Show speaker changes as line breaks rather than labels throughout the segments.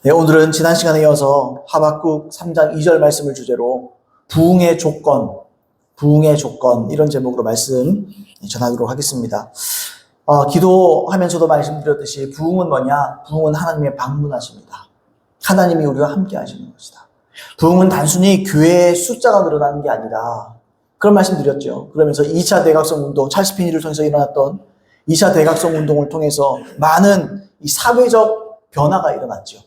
네, 오늘은 지난 시간에 이어서 하박국 3장 2절 말씀을 주제로 부흥의 조건 이런 제목으로 말씀 전하도록 하겠습니다. 기도하면서도 말씀드렸듯이 부흥은 뭐냐? 부흥은 하나님의 방문하십니다. 하나님이 우리와 함께 하시는 것이다. 부흥은 단순히 교회의 숫자가 늘어나는 게 아니다. 그런 말씀 드렸죠. 그러면서 2차 대각성 운동, 찰스 피니를 통해서 일어났던 2차 대각성 운동을 통해서 많은 이 사회적 변화가 일어났죠.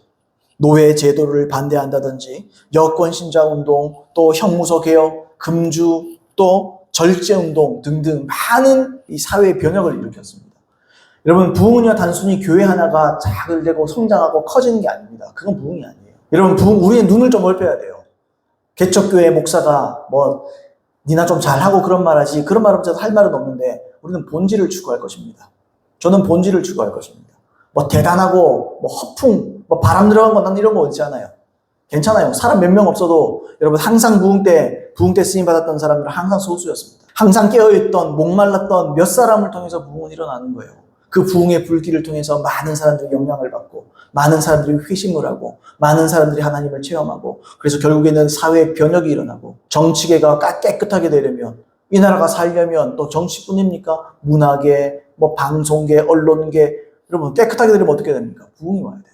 노예 제도를 반대한다든지 여권 신장 운동, 또 형무소 개혁, 금주, 또 절제 운동 등등 많은 이 사회의 변혁을 일으켰습니다. 여러분, 부흥은요 단순히 교회 하나가 잘 되고 성장하고 커지는 게 아닙니다. 그건 부흥이 아니에요. 여러분, 우리의 눈을 좀 넓혀야 돼요. 개척교회 목사가 니나 좀 잘하고 그런 말 하지, 그런 말 하면서 할 말은 없는데 우리는 본질을 추구할 것입니다. 저는 본질을 추구할 것입니다. 대단하고 허풍, 바람 들어간 건 난 이런 거 없지 않아요. 괜찮아요. 사람 몇 명 없어도 여러분 항상 부흥 때 쓰임 받았던 사람들은 항상 소수였습니다. 항상 깨어있던, 목말랐던 몇 사람을 통해서 부흥은 일어나는 거예요. 그 부흥의 불길을 통해서 많은 사람들이 영향을 받고, 많은 사람들이 회심을 하고, 많은 사람들이 하나님을 체험하고, 그래서 결국에는 사회 변혁이 일어나고, 정치계가 깨끗하게 되려면, 이 나라가 살려면 또 정치뿐입니까? 문화계, 방송계, 언론계, 여러분 깨끗하게 되려면 어떻게 됩니까? 부흥이 와야 돼요.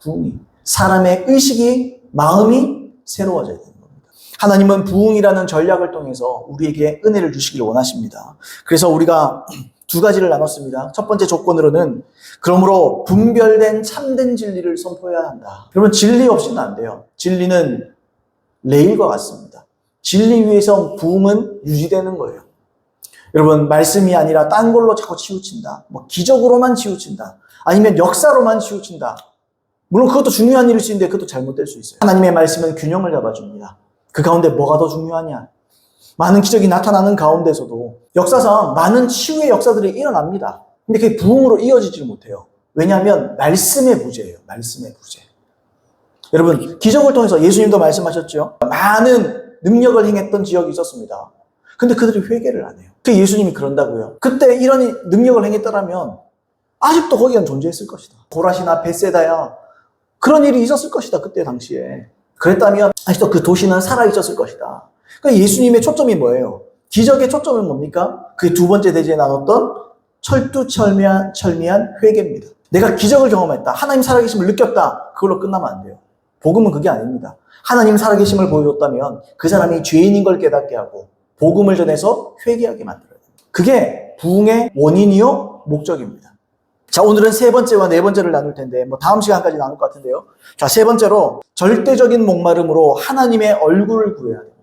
부흥이. 사람의 의식이, 마음이 새로워져야 되는 겁니다. 하나님은 부흥이라는 전략을 통해서 우리에게 은혜를 주시기를 원하십니다. 그래서 우리가 두 가지를 나눴습니다. 첫 번째 조건으로는 그러므로 분별된 참된 진리를 선포해야 한다. 여러분, 진리 없이는 안 돼요. 진리는 레일과 같습니다. 진리 위에서 부흥은 유지되는 거예요. 여러분, 말씀이 아니라 딴 걸로 자꾸 치우친다. 기적으로만 치우친다. 아니면 역사로만 치우친다. 물론 그것도 중요한 일일 수 있는데 그것도 잘못될 수 있어요. 하나님의 말씀은 균형을 잡아줍니다. 그 가운데 뭐가 더 중요하냐? 많은 기적이 나타나는 가운데서도 역사상 많은 치유의 역사들이 일어납니다. 근데 그게 부흥으로 이어지지 못해요. 왜냐하면 말씀의 부재예요. 말씀의 부재. 여러분, 기적을 통해서 예수님도 말씀하셨죠. 많은 능력을 행했던 지역이 있었습니다. 근데 그들이 회개를 안 해요. 그 예수님이 그런다고요. 그때 이런 능력을 행했더라면 아직도 거기는 존재했을 것이다. 고라시나 벳세다야 그런 일이 있었을 것이다. 그때 당시에. 그랬다면 아직도 그 도시는 살아있었을 것이다. 그러니까 예수님의 초점이 뭐예요? 기적의 초점은 뭡니까? 그게 두 번째 대지에 나눴던 철두철미한 회개입니다. 내가 기적을 경험했다. 하나님 살아계심을 느꼈다. 그걸로 끝나면 안 돼요. 복음은 그게 아닙니다. 하나님 살아계심을 보여줬다면 그 사람이 죄인인 걸 깨닫게 하고 복음을 전해서 회개하게 만들어야 됩니다. 그게 부흥의 원인이요 목적입니다. 자, 오늘은 세 번째와 네 번째를 나눌 텐데 다음 시간까지 나눌 것 같은데요. 자, 세 번째로 절대적인 목마름으로 하나님의 얼굴을 구해야 됩니다.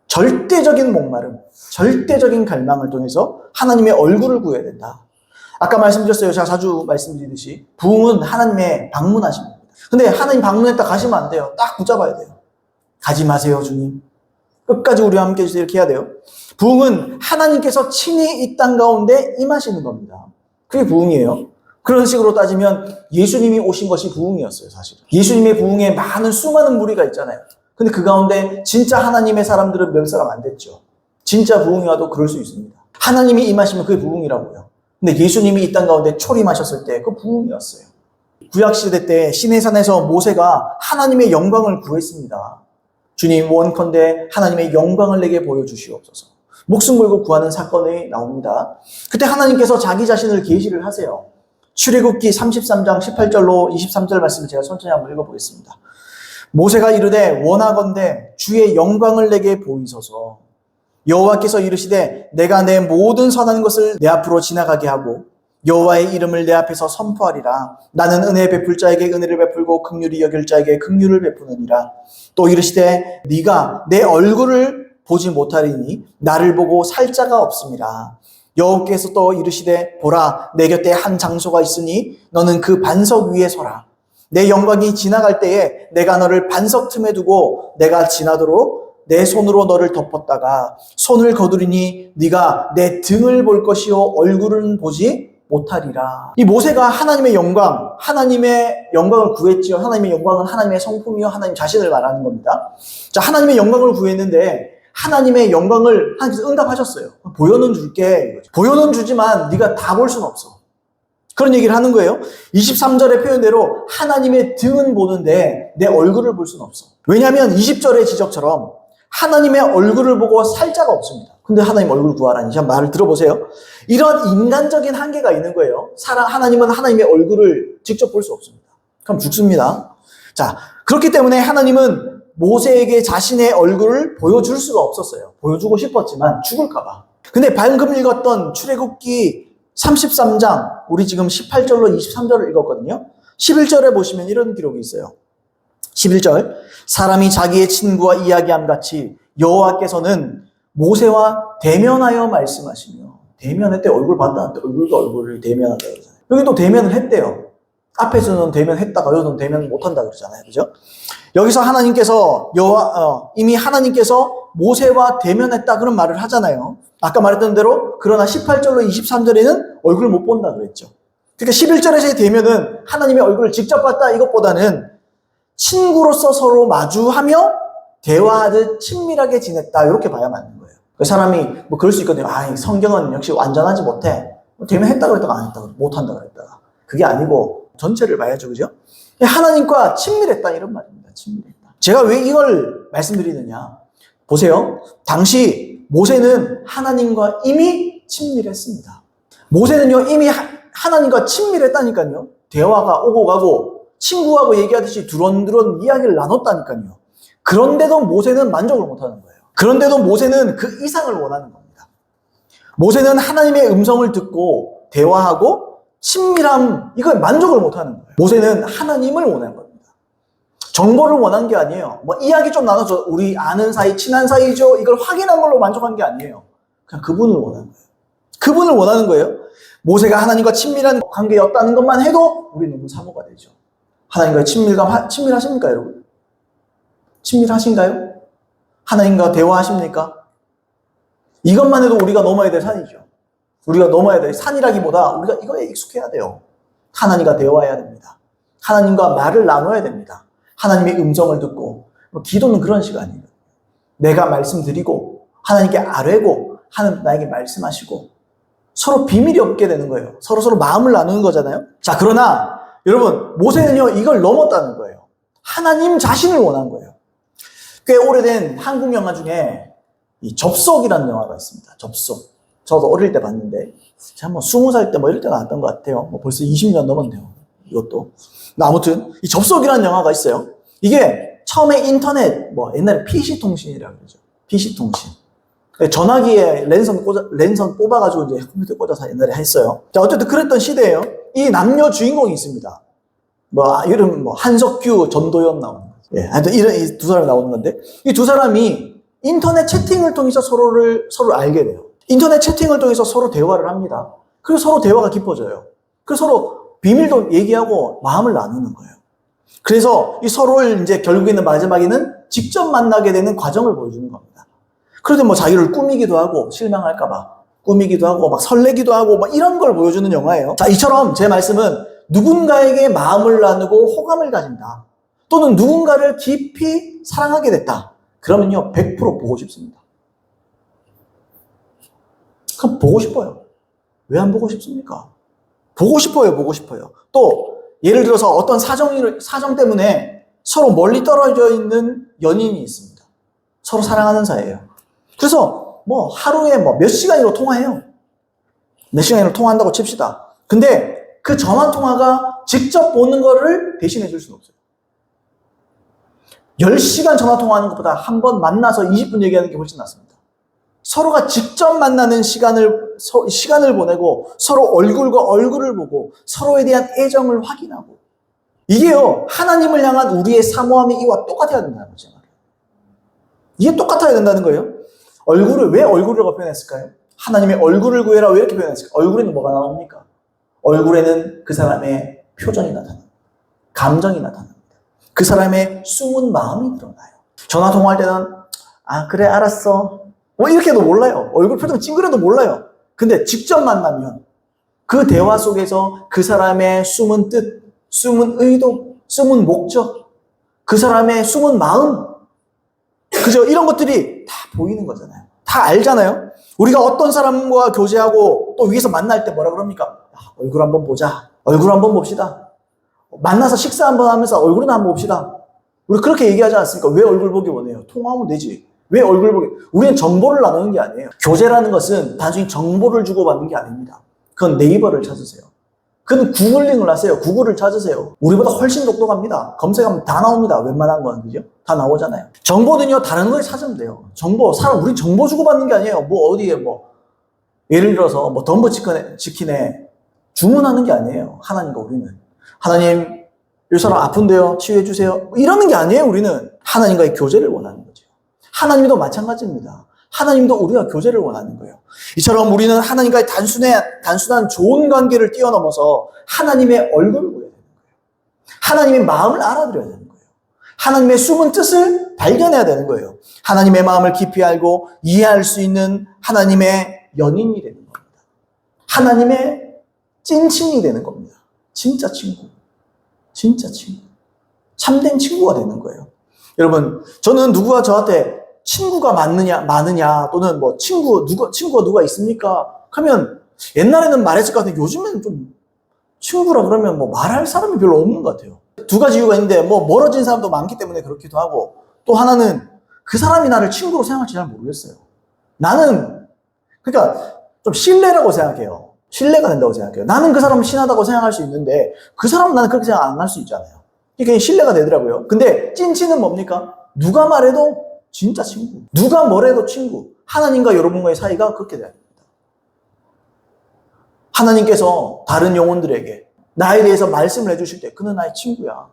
절대적인 목마름, 절대적인 갈망을 통해서 하나님의 얼굴을 구해야 된다. 아까 말씀드렸어요. 제가 자주 말씀드리듯이 부흥은 하나님의 방문하십니다. 근데 하나님 방문했다 가시면 안 돼요. 딱 붙잡아야 돼요. 가지 마세요, 주님. 끝까지 우리와 함께 해주세요. 이렇게 해야 돼요. 부흥은 하나님께서 친히 이 땅 가운데 임하시는 겁니다. 그게 부흥이에요. 그런 식으로 따지면 예수님이 오신 것이 부흥이었어요, 사실. 예수님의 부흥에 수많은 무리가 있잖아요. 근데 그 가운데 진짜 하나님의 사람들은 몇 사람 안 됐죠. 진짜 부흥이 와도 그럴 수 있습니다. 하나님이 임하시면 그게 부흥이라고요. 근데 예수님이 이 땅 가운데 초림하셨을 때 그 부흥이었어요. 구약시대 때 시내산에서 모세가 하나님의 영광을 구했습니다. 주님, 원컨대 하나님의 영광을 내게 보여주시옵소서. 목숨 걸고 구하는 사건이 나옵니다. 그때 하나님께서 자기 자신을 계시를 하세요. 출애굽기 33장 18절로 23절 말씀을 제가 천천히 한번 읽어보겠습니다. 모세가 이르되 원하건대 주의 영광을 내게 보이소서. 여호와께서 이르시되 내가 내 모든 선한 것을 내 앞으로 지나가게 하고 여호와의 이름을 내 앞에서 선포하리라. 나는 은혜 베풀 자에게 은혜를 베풀고 긍휼히 여길 자에게 긍휼을 베푸느니라. 또 이르시되 네가 내 얼굴을 보지 못하리니 나를 보고 살 자가 없음이라. 여호와께서 또 이르시되 보라, 내 곁에 한 장소가 있으니 너는 그 반석 위에 서라. 내 영광이 지나갈 때에 내가 너를 반석 틈에 두고 내가 지나도록 내 손으로 너를 덮었다가 손을 거두리니 네가 내 등을 볼 것이요 얼굴은 보지 못하리라. 이 모세가 하나님의 영광을 구했지요. 하나님의 영광은 하나님의 성품이요 하나님 자신을 말하는 겁니다. 자, 하나님의 영광을 구했는데 하나님의 영광을 하나님께서 응답하셨어요. 보여는 줄게. 보여는 주지만 네가 다 볼 수는 없어. 그런 얘기를 하는 거예요. 23절의 표현대로 하나님의 등은 보는데 내 얼굴을 볼 수는 없어. 왜냐하면 20절의 지적처럼 하나님의 얼굴을 보고 살 자가 없습니다. 근데 하나님 얼굴 구하라니. 자, 말을 들어보세요. 이런 인간적인 한계가 있는 거예요. 하나님은 하나님의 얼굴을 직접 볼 수 없습니다. 그럼 죽습니다. 자, 그렇기 때문에 하나님은 모세에게 자신의 얼굴을 보여줄 수가 없었어요. 보여주고 싶었지만 죽을까봐. 근데 방금 읽었던 출애굽기 33장, 우리 지금 18절로 23절을 읽었거든요. 11절에 보시면 이런 기록이 있어요. 11절, 사람이 자기의 친구와 이야기함 같이 여호와께서는 모세와 대면하여 말씀하시며, 대면했대. 얼굴 봤다는데 얼굴과 얼굴을 대면한다 그러잖아요. 여기 또 대면을 했대요. 앞에서는 대면했다가 여기서는 대면 못한다 그러잖아요. 그죠? 여기서 하나님께서 이미 하나님께서 모세와 대면했다 그런 말을 하잖아요. 아까 말했던 대로 그러나 18절로 23절에는 얼굴을 못 본다 그랬죠. 그러니까 11절에서의 대면은 하나님의 얼굴을 직접 봤다 이것보다는 친구로서 서로 마주하며 대화하듯 친밀하게 지냈다 이렇게 봐야 맞는 거예요. 사람이 뭐 그럴 수 있거든요. 아, 성경은 역시 완전하지 못해. 대면했다 그랬다가 안 했다 못한다 그랬다가. 그게 아니고 전체를 봐야죠. 그죠? 하나님과 친밀했다 이런 말입니다. 친밀했다. 제가 왜 이걸 말씀드리느냐. 보세요. 당시 모세는 하나님과 이미 친밀했습니다. 모세는요 이미 하나님과 친밀했다니까요. 대화가 오고 가고 친구하고 얘기하듯이 두런두런 이야기를 나눴다니까요. 그런데도 모세는 만족을 못하는 거예요. 그런데도 모세는 그 이상을 원하는 겁니다. 모세는 하나님의 음성을 듣고 대화하고 친밀함, 이걸 만족을 못하는 거예요. 모세는 하나님을 원하는 겁니다. 정보를 원한 게 아니에요. 뭐 이야기 좀 나눠줘. 우리 아는 사이, 친한 사이죠. 이걸 확인한 걸로 만족한 게 아니에요. 그냥 그분을 원하는 거예요. 그분을 원하는 거예요. 모세가 하나님과 친밀한 관계였다는 것만 해도 우리 너무 사모가 되죠. 하나님과의 친밀하십니까, 여러분? 친밀하신가요? 하나님과 대화하십니까? 이것만 해도 우리가 넘어야 될 산이죠. 우리가 넘어야 될 산이라기보다 우리가 이거에 익숙해야 돼요. 하나님과 대화해야 됩니다. 하나님과 말을 나눠야 됩니다. 하나님의 음성을 듣고. 기도는 그런 시간이에요. 내가 말씀드리고 하나님께 아뢰고 하나님 나에게 말씀하시고 서로 비밀이 없게 되는 거예요. 서로 마음을 나누는 거잖아요. 자, 그러나 여러분 모세는요 이걸 넘었다는 거예요. 하나님 자신을 원한 거예요. 꽤 오래된 한국 영화 중에 이 접속이라는 영화가 있습니다. 접속. 저도 어릴 때 봤는데 제가 뭐 20살 때 뭐 이럴 때 나왔던 것 같아요. 뭐 벌써 20년 넘었네요. 이것도. 아무튼 이 접속이라는 영화가 있어요. 이게 처음에 인터넷 뭐 옛날에 PC통신이라고 그러죠. PC통신. 전화기에 랜선 뽑아가지고 이제 컴퓨터에 꽂아서 옛날에 했어요. 자, 어쨌든 그랬던 시대예요. 이 남녀 주인공이 있습니다. 뭐 이름 뭐 한석규, 전도연 나오는 거죠. 예, 하여튼 이런 이 두 사람이 나오는 건데 이 두 사람이 인터넷 채팅을 통해서 서로를 알게 돼요. 인터넷 채팅을 통해서 서로 대화를 합니다. 그래서 서로 대화가 깊어져요. 그래서 서로 비밀도 얘기하고 마음을 나누는 거예요. 그래서 이 서로를 이제 결국에는 마지막에는 직접 만나게 되는 과정을 보여주는 겁니다. 그래도 뭐 자기를 꾸미기도 하고 실망할까봐 꾸미기도 하고 막 설레기도 하고 막 이런 걸 보여주는 영화예요. 자, 이처럼 제 말씀은 누군가에게 마음을 나누고 호감을 가진다. 또는 누군가를 깊이 사랑하게 됐다. 그러면요 100% 보고 싶습니다. 그럼 보고 싶어요. 왜 안 보고 싶습니까? 보고 싶어요. 보고 싶어요. 또 예를 들어서 어떤 사정 때문에 서로 멀리 떨어져 있는 연인이 있습니다. 서로 사랑하는 사이예요. 그래서 뭐 하루에 뭐 몇 시간이로 통화해요. 몇 시간이로 통화한다고 칩시다. 근데 그 전화 통화가 직접 보는 거를 대신해 줄 수는 없어요. 10시간 전화 통화하는 것보다 한 번 만나서 20분 얘기하는 게 훨씬 낫습니다. 서로가 직접 만나는 시간을 보내고 서로 얼굴과 얼굴을 보고 서로에 대한 애정을 확인하고 이게요 하나님을 향한 우리의 사모함이 이와 똑같아야 된다는 거죠. 이게 똑같아야 된다는 거예요. 왜 얼굴이라고 표현했을까요? 하나님의 얼굴을 구해라 왜 이렇게 표현했을까요? 얼굴에는 뭐가 나옵니까? 얼굴에는 그 사람의 표정이 나타납니다. 감정이 나타납니다. 그 사람의 숨은 마음이 드러나요. 전화 통화할 때는 아 그래 알았어 뭐 이렇게도 몰라요. 얼굴 표정 찡그려도 몰라요. 근데 직접 만나면 그 대화 속에서 그 사람의 숨은 뜻, 숨은 의도, 숨은 목적, 그 사람의 숨은 마음, 그죠? 이런 것들이 다 보이는 거잖아요. 다 알잖아요. 우리가 어떤 사람과 교제하고 또 위에서 만날 때 뭐라 그럽니까? 얼굴 한번 보자. 얼굴 한번 봅시다. 만나서 식사 한번 하면서 얼굴이나 한번 봅시다. 우리 그렇게 얘기하지 않습니까? 왜 얼굴 보기 원해요? 통화하면 되지. 왜 얼굴 보기? 우리는 정보를 나누는 게 아니에요. 교제라는 것은 단순히 정보를 주고받는 게 아닙니다. 그건 네이버를 찾으세요. 그건 구글링을 하세요. 구글을 찾으세요. 우리보다 훨씬 똑똑합니다. 검색하면 다 나옵니다. 웬만한 건, 그죠? 다 나오잖아요. 정보는요, 다른 걸 찾으면 돼요. 우리 정보 주고받는 게 아니에요. 예를 들어서, 덤버 치킨에 주문하는 게 아니에요. 하나님과 우리는. 하나님, 이 사람 아픈데요. 치유해주세요. 이러는 게 아니에요, 우리는. 하나님과의 교제를 원하는 거죠. 하나님도 마찬가지입니다. 하나님도 우리가 교제를 원하는 거예요. 이처럼 우리는 하나님과의 단순한 좋은 관계를 뛰어넘어서 하나님의 얼굴을 보여야 되는 거예요. 하나님의 마음을 알아들어야 되는 거예요. 하나님의 숨은 뜻을 발견해야 되는 거예요. 하나님의 마음을 깊이 알고 이해할 수 있는 하나님의 연인이 되는 겁니다. 하나님의 찐친이 되는 겁니다. 진짜 친구. 진짜 친구. 참된 친구가 되는 거예요. 여러분, 저는 누구가 저한테 친구가 많으냐, 또는 친구가 누가 있습니까? 하면 옛날에는 말했을 것 같은데 요즘에는 좀 친구라 그러면 말할 사람이 별로 없는 것 같아요. 두 가지 이유가 있는데, 멀어진 사람도 많기 때문에 그렇기도 하고, 또 하나는 그 사람이 나를 친구로 생각할지 잘 모르겠어요. 그러니까 좀 신뢰라고 생각해요. 신뢰가 된다고 생각해요. 나는 그 사람을 친하다고 생각할 수 있는데, 그 사람은 나는 그렇게 생각 안 할 수 있잖아요. 이게 신뢰가 되더라고요. 근데 찐친은 뭡니까? 누가 말해도 진짜 친구. 누가 뭐래도 친구. 하나님과 여러분과의 사이가 그렇게 돼야 됩니다. 하나님께서 다른 영혼들에게 나에 대해서 말씀을 해주실 때 그는 나의 친구야.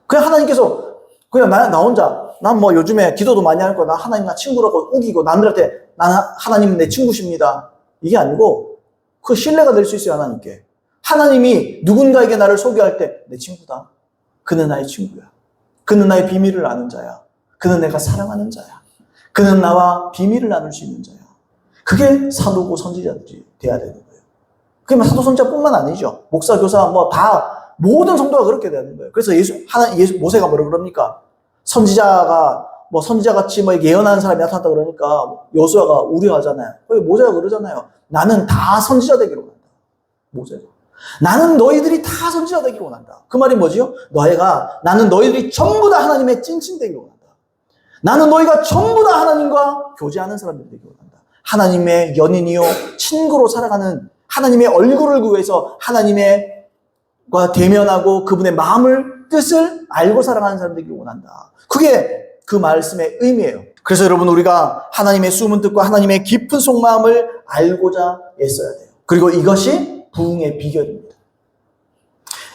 그냥 하나님께서 그냥 나 혼자 난 요즘에 기도도 많이 할 거야. 나 하나님 나 친구라고 우기고 남들한테 나는 하나님은 내 친구십니다. 이게 아니고 그 신뢰가 될 수 있어요. 하나님께. 하나님이 누군가에게 나를 소개할 때 내 친구다. 그는 나의 친구야. 그는 나의 비밀을 아는 자야. 그는 내가 사랑하는 자야. 그는 나와 비밀을 나눌 수 있는 자야. 그게 사도고 선지자들이 돼야 되는 거예요. 그게 사도 선지자뿐만 아니죠. 목사, 교사 다 모든 성도가 그렇게 되는 거예요. 그래서 모세가 뭐라 그럽니까? 선지자같이 예언하는 사람이 나타났다 그러니까 여호수아가 우려하잖아요. 모세가 그러잖아요. 나는 다 선지자 되기로 원한다. 모세가. 나는 너희들이 다 선지자 되기를 원한다. 그 말이 뭐지요? 나는 너희들이 전부 다 하나님의 찐친 되기를 원한다. 나는 너희가 전부 다 하나님과 교제하는 사람들이 되기를 원한다. 하나님의 연인이요 친구로 살아가는 하나님의 얼굴을 구해서 하나님과 대면하고 그분의 마음을 뜻을 알고 살아가는 사람 되기를 원한다. 그게 그 말씀의 의미예요. 그래서 여러분 우리가 하나님의 숨은 뜻과 하나님의 깊은 속마음을 알고자 애써야 돼요. 그리고 이것이 부흥의 비결입니다.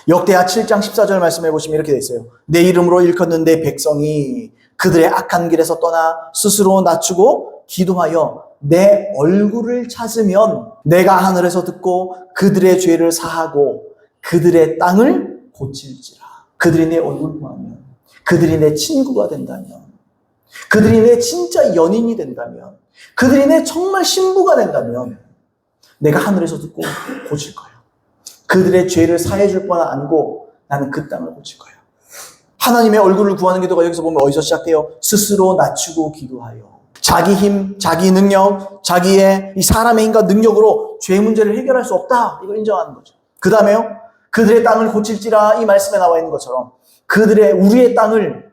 역대하 7장 14절 말씀해 보시면 이렇게 되어 있어요. 내 이름으로 일컫는 내 백성이 그들의 악한 길에서 떠나 스스로 낮추고 기도하여 내 얼굴을 찾으면 내가 하늘에서 듣고 그들의 죄를 사하고 그들의 땅을 고칠지라. 그들이 내 얼굴을 보면, 그들이 내 친구가 된다면, 그들이 내 진짜 연인이 된다면, 그들이 내 정말 신부가 된다면 내가 하늘에서 듣고 고칠 거예요. 그들의 죄를 사해줄 뿐 아니고 나는 그 땅을 고칠 거예요. 하나님의 얼굴을 구하는 기도가 여기서 보면 어디서 시작돼요? 스스로 낮추고 기도하여. 자기 힘, 자기 능력, 자기의 이 사람의 힘과 능력으로 죄 문제를 해결할 수 없다. 이걸 인정하는 거죠. 그 다음에요. 그들의 땅을 고칠지라 이 말씀에 나와 있는 것처럼 우리의 땅을,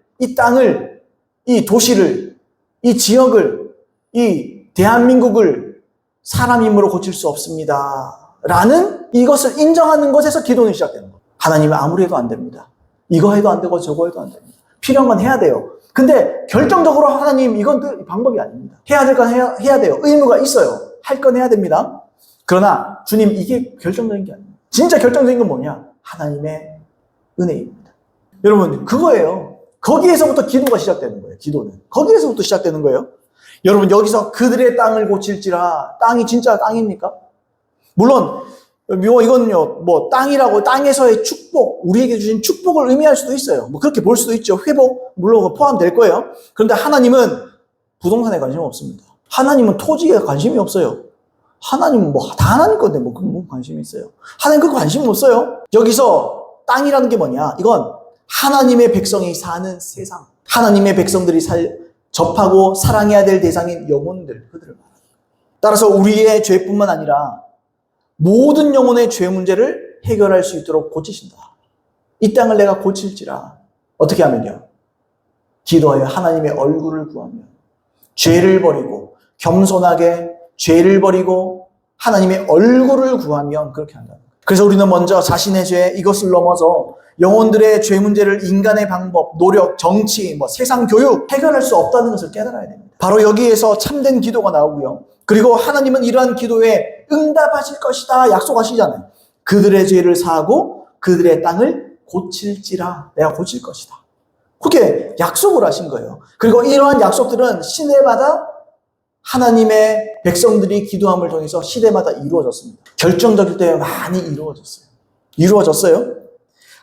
이 도시를, 이 지역을, 이 대한민국을 사람 힘으로 고칠 수 없습니다. 라는 이것을 인정하는 것에서 기도는 시작되는 거예요. 하나님은 아무리 해도 안 됩니다. 이거 해도 안 되고 저거 해도 안 됩니다. 필요한 건 해야 돼요. 근데 결정적으로 하나님 이건 방법이 아닙니다. 해야 될 건 해야 돼요. 의무가 있어요. 할 건 해야 됩니다. 그러나 주님 이게 결정적인 게 아니에요. 진짜 결정적인 건 뭐냐? 하나님의 은혜입니다. 여러분 그거예요. 거기에서부터 기도가 시작되는 거예요. 기도는. 거기에서부터 시작되는 거예요. 여러분 여기서 그들의 땅을 고칠지라. 땅이 진짜 땅입니까? 물론 이거는요 땅이라고 땅에서의 축복, 우리에게 주신 축복을 의미할 수도 있어요. 그렇게 볼 수도 있죠. 회복 물론 포함될 거예요. 그런데 하나님은 부동산에 관심 없습니다. 하나님은 토지에 관심이 없어요. 하나님은 다 하나님 건데 그 관심이 있어요. 하나님 그 관심 없어요. 여기서 땅이라는 게 뭐냐? 이건 하나님의 백성이 사는 세상, 하나님의 백성들이 접하고 사랑해야 될 대상인 영혼들, 그들을 말합니다. 따라서 우리의 죄뿐만 아니라 모든 영혼의 죄 문제를 해결할 수 있도록 고치신다. 이 땅을 내가 고칠지라. 어떻게 하면요? 기도하여 하나님의 얼굴을 구하며 죄를 버리고 겸손하게 죄를 버리고 하나님의 얼굴을 구하면 그렇게 한다. 그래서 우리는 먼저 자신의 죄, 이것을 넘어서 영혼들의 죄 문제를 인간의 방법, 노력, 정치, 세상 교육 해결할 수 없다는 것을 깨달아야 됩니다. 바로 여기에서 참된 기도가 나오고요. 그리고 하나님은 이러한 기도에 응답하실 것이다 약속하시잖아요. 그들의 죄를 사하고 그들의 땅을 고칠지라. 내가 고칠 것이다. 그렇게 약속을 하신 거예요. 그리고 이러한 약속들은 시대마다 하나님의 백성들이 기도함을 통해서 시대마다 이루어졌습니다. 결정적일 때 많이 이루어졌어요. 이루어졌어요.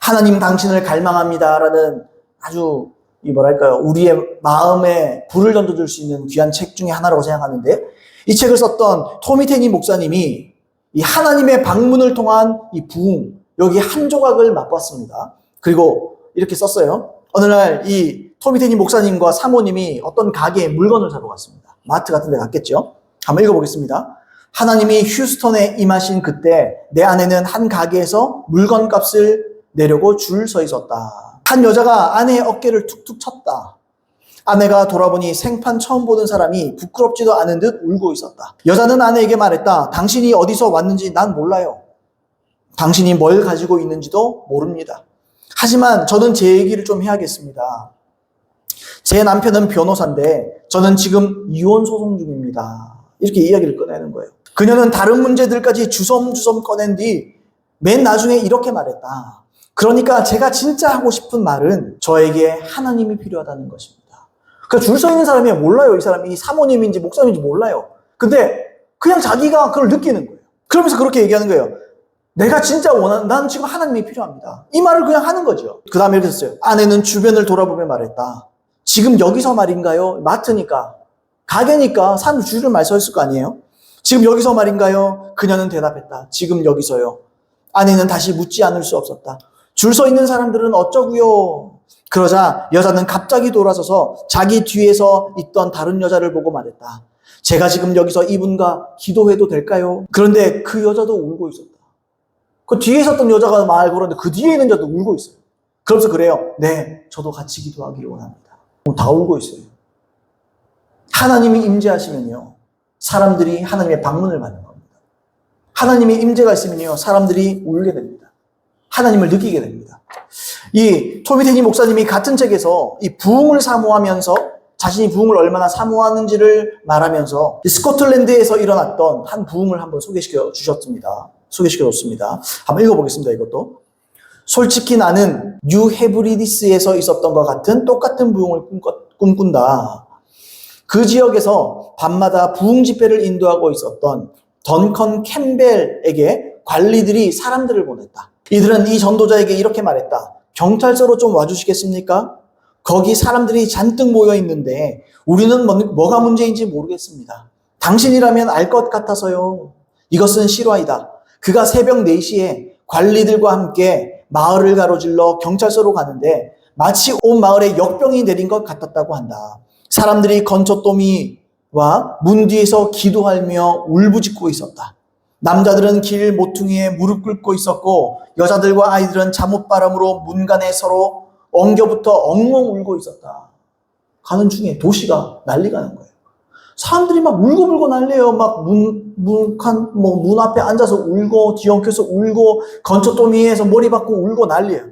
하나님 당신을 갈망합니다라는 아주 우리의 마음에 불을 던져줄 수 있는 귀한 책 중에 하나라고 생각하는데, 이 책을 썼던 토미 테니 목사님이 이 하나님의 방문을 통한 이 부흥, 여기 한 조각을 맛봤습니다. 그리고 이렇게 썼어요. 어느 날 이 토미 테니 목사님과 사모님이 어떤 가게에 물건을 사러 갔습니다. 마트 같은 데 갔겠죠. 한번 읽어보겠습니다. 하나님이 휴스턴에 임하신 그때 내 아내는 한 가게에서 물건값을 내려고 줄 서 있었다. 한 여자가 아내의 어깨를 툭툭 쳤다. 아내가 돌아보니 생판 처음 보는 사람이 부끄럽지도 않은 듯 울고 있었다. 여자는 아내에게 말했다. 당신이 어디서 왔는지 난 몰라요. 당신이 뭘 가지고 있는지도 모릅니다. 하지만 저는 제 얘기를 좀 해야겠습니다. 제 남편은 변호사인데 저는 지금 이혼 소송 중입니다. 이렇게 이야기를 꺼내는 거예요. 그녀는 다른 문제들까지 주섬주섬 꺼낸 뒤 맨 나중에 이렇게 말했다. 그러니까 제가 진짜 하고 싶은 말은 저에게 하나님이 필요하다는 것입니다. 그러니까 줄 서 있는 사람이 몰라요. 이 사람이 사모님인지 목사님인지 몰라요. 근데 그냥 자기가 그걸 느끼는 거예요. 그러면서 그렇게 얘기하는 거예요. 내가 진짜 난 지금 하나님이 필요합니다. 이 말을 그냥 하는 거죠. 그 다음에 이렇게 했어요. 아내는 주변을 돌아보며 말했다. 지금 여기서 말인가요? 마트니까, 가게니까 사람들 줄을 많이 서 있을 거 아니에요? 지금 여기서 말인가요? 그녀는 대답했다. 지금 여기서요. 아내는 다시 묻지 않을 수 없었다. 줄 서 있는 사람들은 어쩌고요? 그러자 여자는 갑자기 돌아서서 자기 뒤에서 있던 다른 여자를 보고 말했다. 제가 지금 여기서 이분과 기도해도 될까요? 그런데 그 여자도 울고 있었다. 그 뒤에 있었던 여자가 말 걸었는데 그 뒤에 있는 여자도 울고 있어요. 그러면서 그래요. 네, 저도 같이 기도하기를 원합니다. 다 울고 있어요. 하나님이 임재하시면요, 사람들이 하나님의 방문을 받는 겁니다. 하나님의 임재가 있으면요, 사람들이 울게 됩니다. 하나님을 느끼게 됩니다. 이 토미 테니 목사님이 같은 책에서 이 부흥을 사모하면서 자신이 부흥을 얼마나 사모하는지를 말하면서 스코틀랜드에서 일어났던 한 부흥을 한번 소개시켜 줬습니다. 한번 읽어보겠습니다. 이것도. 솔직히 나는 뉴 헤브리디스에서 있었던 것 같은 똑같은 부흥을 꿈꾼다. 그 지역에서 밤마다 부흥 집회를 인도하고 있었던 던컨 캠벨에게 관리들이 사람들을 보냈다. 이들은 이 전도자에게 이렇게 말했다. 경찰서로 좀 와주시겠습니까? 거기 사람들이 잔뜩 모여 있는데 우리는 뭐가 문제인지 모르겠습니다. 당신이라면 알 것 같아서요. 이것은 실화이다. 그가 새벽 4시에 관리들과 함께 마을을 가로질러 경찰서로 가는데 마치 온 마을에 역병이 내린 것 같았다고 한다. 사람들이 건초더미와 문 뒤에서 기도하며 울부짖고 있었다. 남자들은 길 모퉁이에 무릎 꿇고 있었고 여자들과 아이들은 잠옷바람으로 문간에 서로 엉겨붙어 엉엉 울고 있었다. 가는 중에 도시가 난리가 난 거예요. 사람들이 막 울고불고 난리예요. 막 문 앞에 앉아서 울고 뒤엉켜서 울고 건초더미에서 머리 박고 울고 난리예요.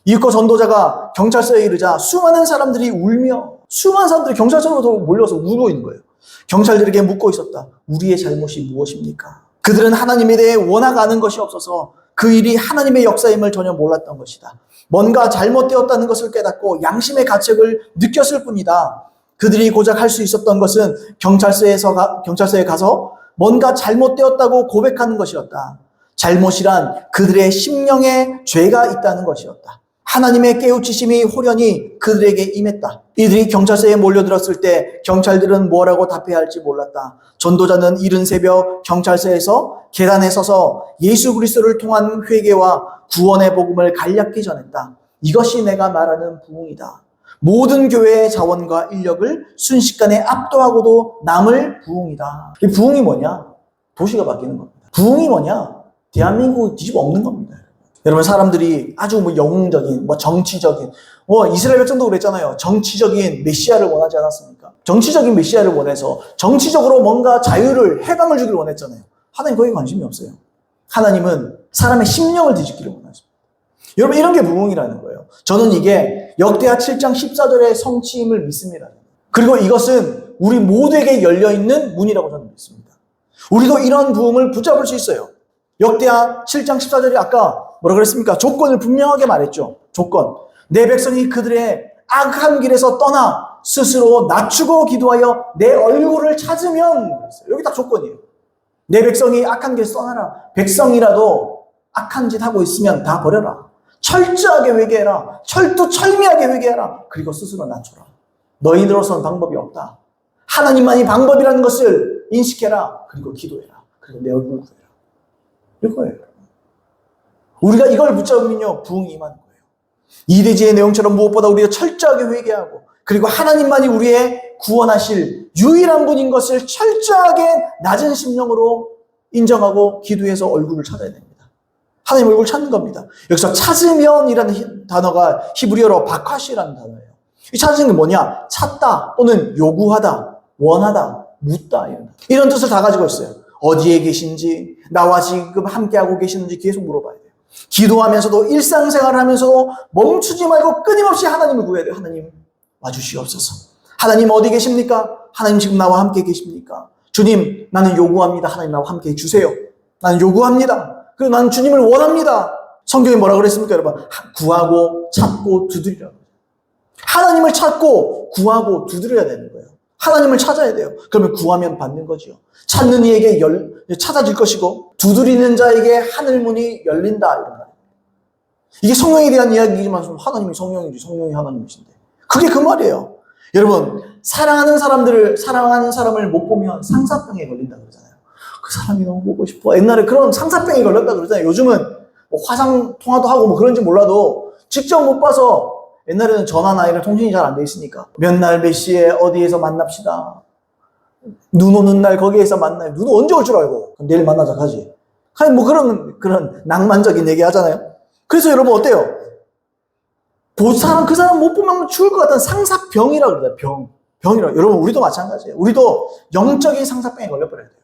이윽고 전도자가 경찰서에 이르자 수많은 사람들이 울며 수많은 사람들이 경찰서로 몰려서 울고 있는 거예요. 경찰들에게 묻고 있었다. 우리의 잘못이 무엇입니까? 그들은 하나님에 대해 워낙 아는 것이 없어서 그 일이 하나님의 역사임을 전혀 몰랐던 것이다. 뭔가 잘못되었다는 것을 깨닫고 양심의 가책을 느꼈을 뿐이다. 그들이 고작 할 수 있었던 것은 경찰서에 가서 뭔가 잘못되었다고 고백하는 것이었다. 잘못이란 그들의 심령에 죄가 있다는 것이었다. 하나님의 깨우치심이 호련히 그들에게 임했다. 이들이 경찰서에 몰려들었을 때 경찰들은 뭐라고 답해야 할지 몰랐다. 전도자는 이른 새벽 경찰서에서 계단에 서서 예수 그리스도를 통한 회개와 구원의 복음을 간략히 전했다. 이것이 내가 말하는 부흥이다. 모든 교회의 자원과 인력을 순식간에 압도하고도 남을 부흥이다. 이 부흥이 뭐냐? 도시가 바뀌는 겁니다. 부흥이 뭐냐? 대한민국을 뒤집어 엎는 겁니다. 여러분, 사람들이 아주 영웅적인, 정치적인, 이스라엘 백성도 그랬잖아요. 정치적인 메시아를 원하지 않았습니까? 정치적인 메시아를 원해서 정치적으로 뭔가 자유를, 해방을 주기를 원했잖아요. 하나님 거기에 관심이 없어요. 하나님은 사람의 심령을 뒤집기를 원하십니다. 여러분, 이런 게 부흥이라는 거예요. 저는 이게 역대하 7장 14절의 성취임을 믿습니다. 그리고 이것은 우리 모두에게 열려있는 문이라고 저는 믿습니다. 우리도 이런 부흥을 붙잡을 수 있어요. 역대하 7장 14절이 아까 뭐라 그랬습니까? 조건을 분명하게 말했죠. 조건. 내 백성이 그들의 악한 길에서 떠나 스스로 낮추고 기도하여 내 얼굴을 찾으면, 여기 딱 조건이에요. 내 백성이 악한 길에서 떠나라. 백성이라도 악한 짓 하고 있으면 다 버려라. 철저하게 회개해라. 철두철미하게 회개해라. 그리고 스스로 낮춰라. 너희들로서는 방법이 없다. 하나님만이 방법이라는 것을 인식해라. 그리고 기도해라. 그리고 내 얼굴을 구해라. 이거예요. 우리가 이걸 붙잡으면요, 부흥이 임하는 거예요. 이대지의 내용처럼 무엇보다 우리가 철저하게 회개하고, 그리고 하나님만이 우리의 구원하실 유일한 분인 것을 철저하게 낮은 심령으로 인정하고 기도해서 얼굴을 찾아야 됩니다. 하나님 얼굴을 찾는 겁니다. 여기서 찾으면이라는 단어가 히브리어로 바카시라는 단어예요. 이 찾는 게 뭐냐? 찾다 또는 요구하다, 원하다, 묻다, 이런 뜻을 다 가지고 있어요. 어디에 계신지, 나와 지금 함께하고 계시는지 계속 물어봐야 돼요. 기도하면서도, 일상생활을 하면서도 멈추지 말고 끊임없이 하나님을 구해야 돼요. 하나님 와주시옵소서. 하나님 어디 계십니까? 하나님 지금 나와 함께 계십니까? 주님, 나는 요구합니다. 하나님 나와 함께 해주세요. 나는 요구합니다. 그리고 나는 주님을 원합니다. 성경에 뭐라고 그랬습니까, 여러분? 구하고 찾고 두드리라. 하나님을 찾고 구하고 두드려야 되는 거예요. 하나님을 찾아야 돼요. 그러면 구하면 받는 거지요. 찾는 이에게 찾아질 것이고, 두드리는 자에게 하늘문이 열린다, 이런 말이에요. 이게 성령에 대한 이야기지만 하나님이 성령이지, 성령이 하나님이신데, 그게 그 말이에요. 여러분, 사랑하는 사람을 못 보면 상사병에 걸린다 그러잖아요. 그 사람이 너무 보고 싶어. 옛날에 그런 상사병에 걸렸다 그러잖아요. 요즘은 화상 통화도 하고 그런지 몰라도 직접 못 봐서, 옛날에는 전화나 이런 통신이 잘 안 돼 있으니까 몇 날 몇 시에 어디에서 만납시다. 눈 오는 날 거기에서 만나요. 눈 언제 올 줄 알고 내일 만나자 하지. 아니 그런 낭만적인 얘기 하잖아요. 그래서 여러분 어때요? 그 사람 못 보면 죽을 것 같은 상사병이라 그러잖아요. 병이라. 여러분 우리도 마찬가지예요. 우리도 영적인 상사병에 걸려버려야 돼요.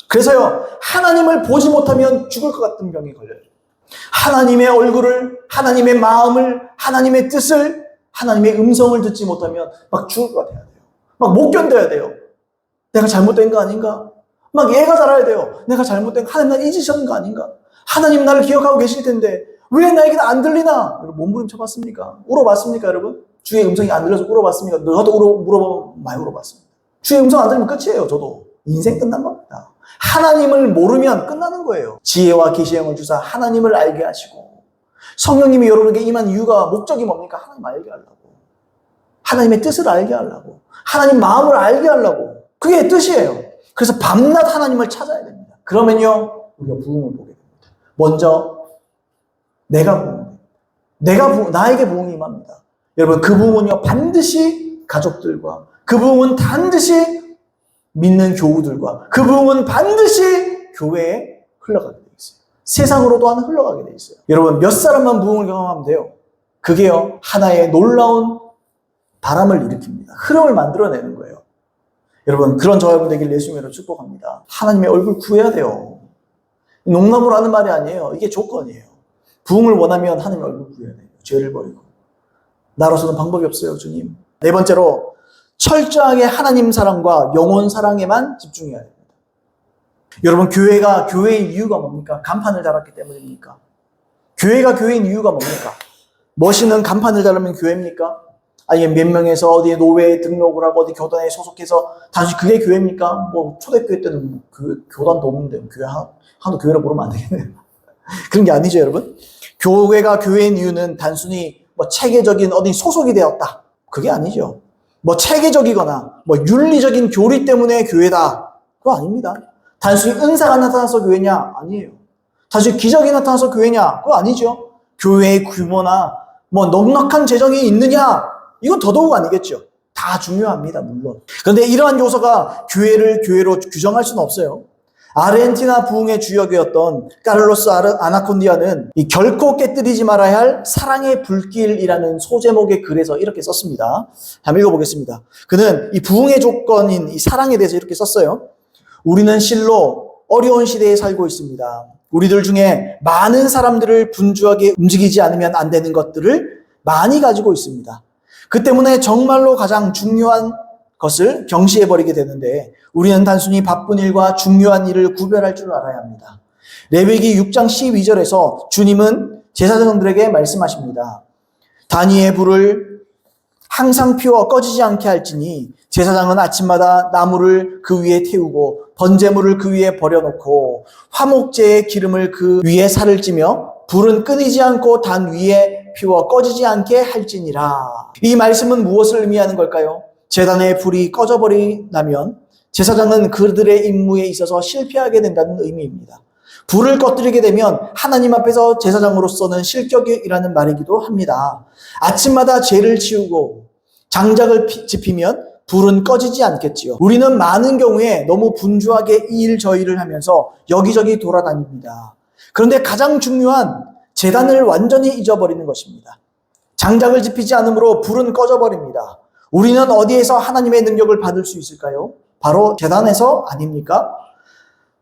그래서요, 하나님을 보지 못하면 죽을 것 같은 병이 걸려요. 하나님의 얼굴을, 하나님의 마음을, 하나님의 뜻을, 하나님의 음성을 듣지 못하면 막 죽을 것 같아야 돼요. 막 못 견뎌야 돼요. 내가 잘못된 거 아닌가? 막 얘가 달아야 돼요. 내가 잘못된 거, 하나님 날 잊으셨는 거 아닌가? 하나님 나를 기억하고 계실 텐데 왜 나에게는 안 들리나? 여러분 몸부림쳐봤습니까? 울어봤습니까, 여러분? 주의 음성이 안 들려서 울어봤습니까? 저도 물어보면 많이 울어봤습니다. 주의 음성 안 들리면 끝이에요. 저도 인생 끝난 겁니다. 하나님을 모르면 끝나는 거예요. 지혜와 계시형을 주사 하나님을 알게 하시고, 성령님이 여러분에게 임한 이유가, 목적이 뭡니까? 하나님 알게 하려고, 하나님의 뜻을 알게 하려고, 하나님 마음을 알게 하려고. 그게 뜻이에요. 그래서 밤낮 하나님을 찾아야 됩니다. 그러면요, 우리가 부흥을 보게 됩니다. 먼저 나에게 부흥이 임합니다. 여러분, 그 부흥은요, 반드시 가족들과, 그 부흥은 반드시 믿는 교우들과, 그 부흥은 반드시 교회에 흘러가게 돼 있어요. 세상으로 또한 흘러가게 돼 있어요. 여러분, 몇 사람만 부흥을 경험하면 돼요. 그게요, 하나의 놀라운 바람을 일으킵니다. 흐름을 만들어내는 거예요. 여러분, 그런 저와 여러분 되길 예수님으로 축복합니다. 하나님의 얼굴 구해야 돼요. 농담으로 하는 말이 아니에요. 이게 조건이에요. 부흥을 원하면 하나님의 얼굴 구해야 돼요. 죄를 버리고. 나로서는 방법이 없어요, 주님. 네 번째로, 철저하게 하나님 사랑과 영혼 사랑에만 집중해야 됩니다. 여러분, 교회가 교회의 이유가 뭡니까? 간판을 달았기 때문입니까? 교회가 교회인 이유가 뭡니까? 멋있는 간판을 달으면 교회입니까? 아니면 몇 명에서 어디에 노회에 등록을 하고 어디 교단에 소속해서 단순히 그게 교회입니까? 초대교회 때는 그 교단도 없는데 교회 하나도 교회를 부르면 안 되겠네요. 그런 게 아니죠, 여러분. 교회가 교회인 이유는 단순히 체계적인 어디 소속이 되었다, 그게 아니죠. 체계적이거나 윤리적인 교리 때문에 교회다, 그거 아닙니다. 단순히 은사가 나타나서 교회냐? 아니에요. 단순히 기적이 나타나서 교회냐? 그거 아니죠. 교회의 규모나 넉넉한 재정이 있느냐? 이건 더더욱 아니겠죠. 다 중요합니다, 물론. 그런데 이러한 요소가 교회를 교회로 규정할 수는 없어요. 아르헨티나 부흥의 주역이었던 카를로스 아나콘디아는 이 결코 깨뜨리지 말아야 할 사랑의 불길이라는 소제목의 글에서 이렇게 썼습니다. 한번 읽어보겠습니다. 그는 이 부흥의 조건인 이 사랑에 대해서 이렇게 썼어요. 우리는 실로 어려운 시대에 살고 있습니다. 우리들 중에 많은 사람들을 분주하게 움직이지 않으면 안 되는 것들을 많이 가지고 있습니다. 그 때문에 정말로 가장 중요한 것을 경시해버리게 되는데 우리는 단순히 바쁜 일과 중요한 일을 구별할 줄 알아야 합니다. 레위기 6장 12절에서 주님은 제사장들에게 말씀하십니다. 단위의 불을 항상 피워 꺼지지 않게 할지니 제사장은 아침마다 나무를 그 위에 태우고 번제물을 그 위에 버려놓고 화목제의 기름을 그 위에 살을 찌며 불은 끊이지 않고 단 위에 피워 꺼지지 않게 할지니라. 이 말씀은 무엇을 의미하는 걸까요? 제단의 불이 꺼져버리면 제사장은 그들의 임무에 있어서 실패하게 된다는 의미입니다. 불을 꺼뜨리게 되면 하나님 앞에서 제사장으로서는 실격이라는 말이기도 합니다. 아침마다 죄를 치우고 장작을 지피면 불은 꺼지지 않겠지요. 우리는 많은 경우에 너무 분주하게 이 일 저 일을 하면서 여기저기 돌아다닙니다. 그런데 가장 중요한 제단을 완전히 잊어버리는 것입니다. 장작을 지피지 않으므로 불은 꺼져버립니다. 우리는 어디에서 하나님의 능력을 받을 수 있을까요? 바로 제단에서 아닙니까?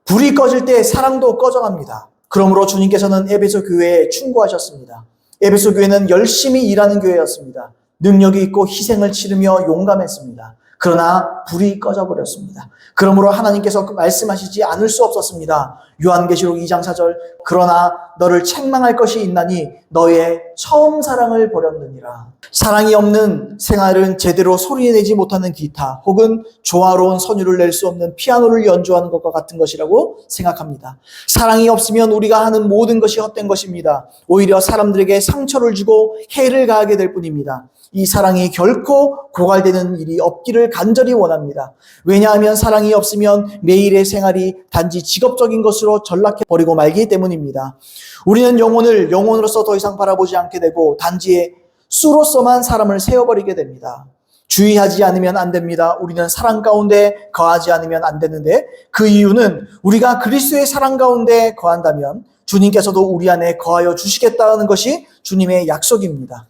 불이 꺼질 때 사랑도 꺼져갑니다. 그러므로 주님께서는 에베소 교회에 충고하셨습니다. 에베소 교회는 열심히 일하는 교회였습니다. 능력이 있고 희생을 치르며 용감했습니다. 그러나 불이 꺼져버렸습니다. 그러므로 하나님께서 말씀하시지 않을 수 없었습니다. 요한계시록 2장 4절 그러나 너를 책망할 것이 있나니 너의 처음 사랑을 버렸느니라. 사랑이 없는 생활은 제대로 소리내지 못하는 기타 혹은 조화로운 선율을 낼 수 없는 피아노를 연주하는 것과 같은 것이라고 생각합니다. 사랑이 없으면 우리가 하는 모든 것이 헛된 것입니다. 오히려 사람들에게 상처를 주고 해를 가하게 될 뿐입니다. 이 사랑이 결코 고갈되는 일이 없기를 간절히 원합니다. 왜냐하면 사랑이 없으면 매일의 생활이 단지 직업적인 것으로 전락해버리고 말기 때문입니다. 우리는 영혼을 영혼으로서 더 이상 바라보지 않게 되고 단지 수로서만 사람을 세워버리게 됩니다. 주의하지 않으면 안 됩니다. 우리는 사랑 가운데 거하지 않으면 안 되는데 그 이유는 우리가 그리스도의 사랑 가운데 거한다면 주님께서도 우리 안에 거하여 주시겠다는 것이 주님의 약속입니다.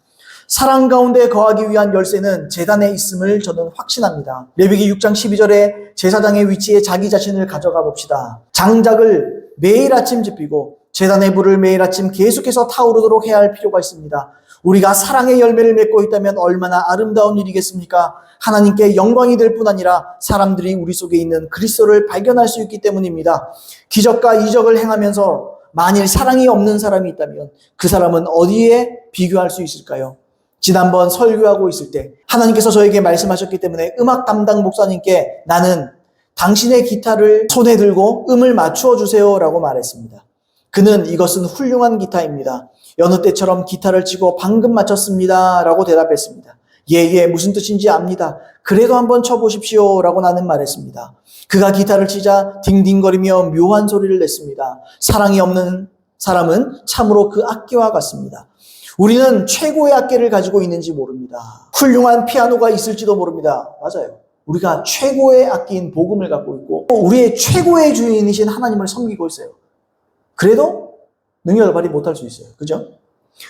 사랑 가운데 거하기 위한 열쇠는 제단에 있음을 저는 확신합니다. 레위기 6장 12절에 제사장의 위치에 자기 자신을 가져가 봅시다. 장작을 매일 아침 지피고 제단의 불을 매일 아침 계속해서 타오르도록 해야 할 필요가 있습니다. 우리가 사랑의 열매를 맺고 있다면 얼마나 아름다운 일이겠습니까? 하나님께 영광이 될 뿐 아니라 사람들이 우리 속에 있는 그리스도를 발견할 수 있기 때문입니다. 기적과 이적을 행하면서 만일 사랑이 없는 사람이 있다면 그 사람은 어디에 비교할 수 있을까요? 지난번 설교하고 있을 때 하나님께서 저에게 말씀하셨기 때문에 음악 담당 목사님께 나는 당신의 기타를 손에 들고 음을 맞추어 주세요 라고 말했습니다. 그는 이것은 훌륭한 기타입니다. 여느 때처럼 기타를 치고 방금 맞췄습니다 라고 대답했습니다. 예, 무슨 뜻인지 압니다. 그래도 한번 쳐보십시오 라고 나는 말했습니다. 그가 기타를 치자 딩딩거리며 묘한 소리를 냈습니다. 사랑이 없는 사람은 참으로 그 악기와 같습니다. 우리는 최고의 악기를 가지고 있는지 모릅니다. 훌륭한 피아노가 있을지도 모릅니다. 맞아요. 우리가 최고의 악기인 복음을 갖고 있고 우리의 최고의 주인이신 하나님을 섬기고 있어요. 그래도 능력을 발휘 못할 수 있어요. 그죠?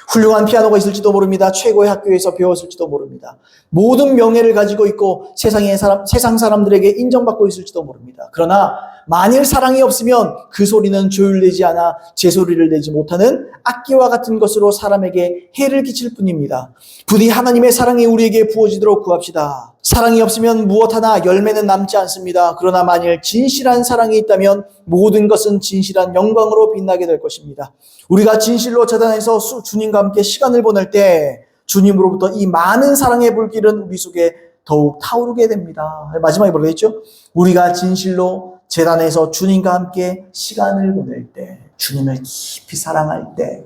훌륭한 피아노가 있을지도 모릅니다. 최고의 학교에서 배웠을지도 모릅니다. 모든 명예를 가지고 있고 세상 사람들에게 인정받고 있을지도 모릅니다. 그러나 만일 사랑이 없으면 그 소리는 조율되지 않아 제 소리를 내지 못하는 악기와 같은 것으로 사람에게 해를 끼칠 뿐입니다. 부디 하나님의 사랑이 우리에게 부어지도록 구합시다. 사랑이 없으면 무엇 하나 열매는 남지 않습니다. 그러나 만일 진실한 사랑이 있다면 모든 것은 진실한 영광으로 빛나게 될 것입니다. 우리가 진실로 제단에서 주님과 함께 시간을 보낼 때 주님으로부터 이 많은 사랑의 불길은 우리 속에 더욱 타오르게 됩니다. 마지막에 뭐라고 했죠? 우리가 진실로 제단에서 주님과 함께 시간을 보낼 때, 주님을 깊이 사랑할 때,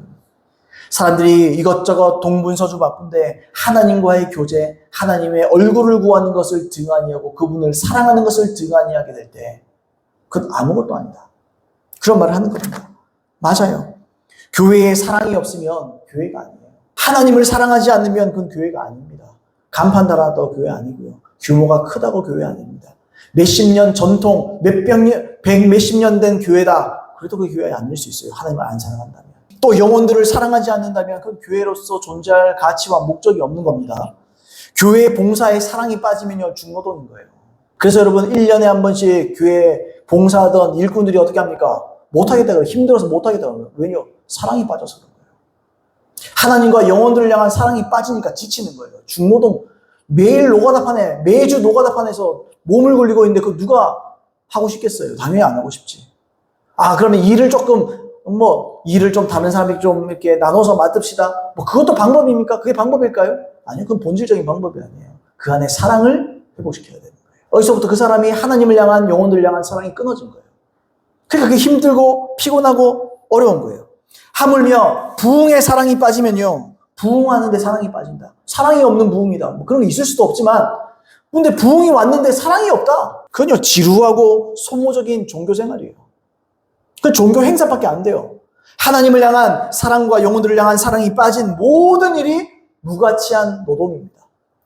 사람들이 이것저것 동분서주 바쁜데 하나님과의 교제, 하나님의 얼굴을 구하는 것을 등한히 하고 그분을 사랑하는 것을 등한히 하게 될 때 그건 아무것도 아니다. 그런 말을 하는 겁니다. 맞아요. 교회에 사랑이 없으면 교회가 아니에요. 하나님을 사랑하지 않으면 그건 교회가 아닙니다. 간판 달았다고 교회 아니고요. 규모가 크다고 교회 아닙니다. 몇십 년 전통, 몇십 년 된 교회다. 그래도 그 교회에 안 될 수 있어요. 하나님을 안 사랑한다면. 또 영혼들을 사랑하지 않는다면 그 교회로서 존재할 가치와 목적이 없는 겁니다. 교회 봉사에 사랑이 빠지면요, 중노동인 거예요. 그래서 여러분 1년에 한 번씩 교회 봉사하던 일꾼들이 어떻게 합니까? 못하겠다 그래요. 힘들어서 못하겠다 그래요. 왜요? 사랑이 빠져서 그런 거예요. 하나님과 영혼들을 향한 사랑이 빠지니까 지치는 거예요. 중노동, 매일 노가다판에, 매주 노가다판에서 몸을 굴리고 있는데 그 누가 하고 싶겠어요? 당연히 안 하고 싶지. 그러면 일을 좀 다른 사람이 좀 이렇게 나눠서 맡읍시다. 그것도 방법입니까? 그게 방법일까요? 아니요. 그건 본질적인 방법이 아니에요. 그 안에 사랑을 회복시켜야 되는 거예요. 어디서부터 그 사람이 하나님을 향한, 영혼들을 향한 사랑이 끊어진 거예요. 그러니까 그게 힘들고 피곤하고 어려운 거예요. 하물며 부흥의 사랑이 빠지면요, 부흥하는데 사랑이 빠진다. 사랑이 없는 부흥이다. 그런 게 있을 수도 없지만, 근데 부흥이 왔는데 사랑이 없다. 그건요, 지루하고 소모적인 종교 생활이에요. 그 종교 행사밖에 안 돼요. 하나님을 향한 사랑과 영혼들을 향한 사랑이 빠진 모든 일이 무가치한 노동입니다.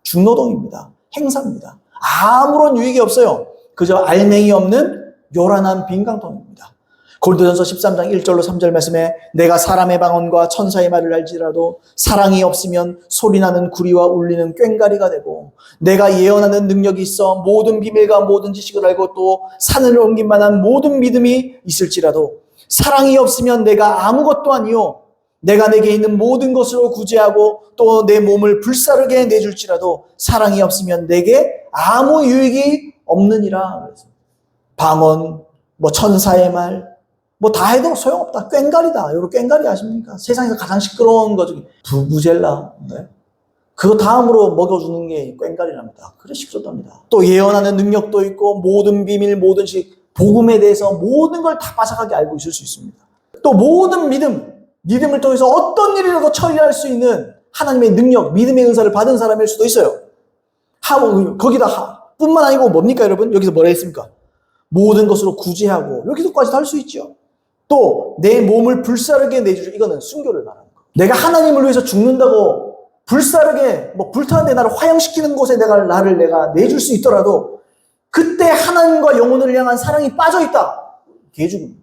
중노동입니다. 행사입니다. 아무런 유익이 없어요. 그저 알맹이 없는 요란한 빈깡통입니다. 고린도전서 13장 1절로 3절 말씀에 내가 사람의 방언과 천사의 말을 알지라도 사랑이 없으면 소리나는 구리와 울리는 꽹가리가 되고 내가 예언하는 능력이 있어 모든 비밀과 모든 지식을 알고 또 산을 옮긴 만한 모든 믿음이 있을지라도 사랑이 없으면 내가 아무것도 아니요 내가 내게 있는 모든 것으로 구제하고 또 내 몸을 불사르게 내줄지라도 사랑이 없으면 내게 아무 유익이 없느니라. 방언, 천사의 말, 다 해도 소용없다. 꽹가리다. 여러분 꽹가리 아십니까? 세상에서 가장 시끄러운 거 중에 부부젤라. 네? 그거 다음으로 먹여주는 게 꽹가리랍니다. 그래 시끄럽답니다. 또 예언하는 능력도 있고 모든 비밀, 모든 복음에 대해서 모든 걸 다 빠삭하게 알고 있을 수 있습니다. 또 모든 믿음을 통해서 어떤 일이라도 처리할 수 있는 하나님의 능력, 믿음의 은사를 받은 사람일 수도 있어요. 거기다 뿐만 아니고 뭡니까 여러분? 여기서 뭐라 했습니까? 모든 것으로 구제하고 여기서까지도 할 수 있죠. 또 내 몸을 불사르게 내주죠. 이거는 순교를 말하는 거예요. 내가 하나님을 위해서 죽는다고 불사르게 불타는데 나를 화형시키는 곳에 나를 내줄 수 있더라도 그때 하나님과 영혼을 향한 사랑이 빠져있다. 개죽음입니다.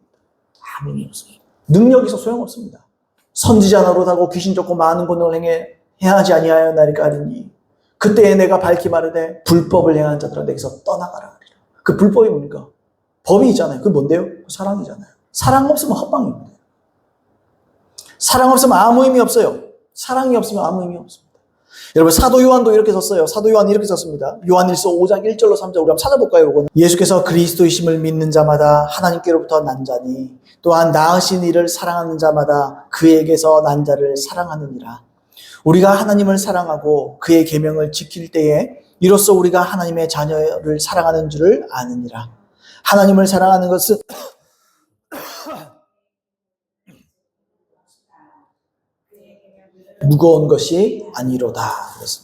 아무 의미 없습니다. 능력이 있어 소용없습니다. 선지자 노릇하고 귀신 쫓고 많은 권능을 해야 하지 아니하였나이까 하리니 그때에 내가 밝히 말하되 불법을 행하는 자들아 내게서 떠나가라 하리라. 그 불법이 뭡니까? 법이 있잖아요. 그게 뭔데요? 사랑이잖아요. 사랑 없으면 헛방입니다. 사랑 없으면 아무 의미 없어요. 사랑이 없으면 아무 의미 없습니다. 여러분 사도 요한도 이렇게 썼어요. 사도 요한이 이렇게 썼습니다. 요한일서 5장 1절로 3절 우리 한번 찾아볼까요? 이거는 예수께서 그리스도이심을 믿는 자마다 하나님께로부터 난 자니 또한 낳으신 이를 사랑하는 자마다 그에게서 난 자를 사랑하느니라. 우리가 하나님을 사랑하고 그의 계명을 지킬 때에 이로써 우리가 하나님의 자녀를 사랑하는 줄을 아느니라. 하나님을 사랑하는 것은 무거운 것이 아니로다.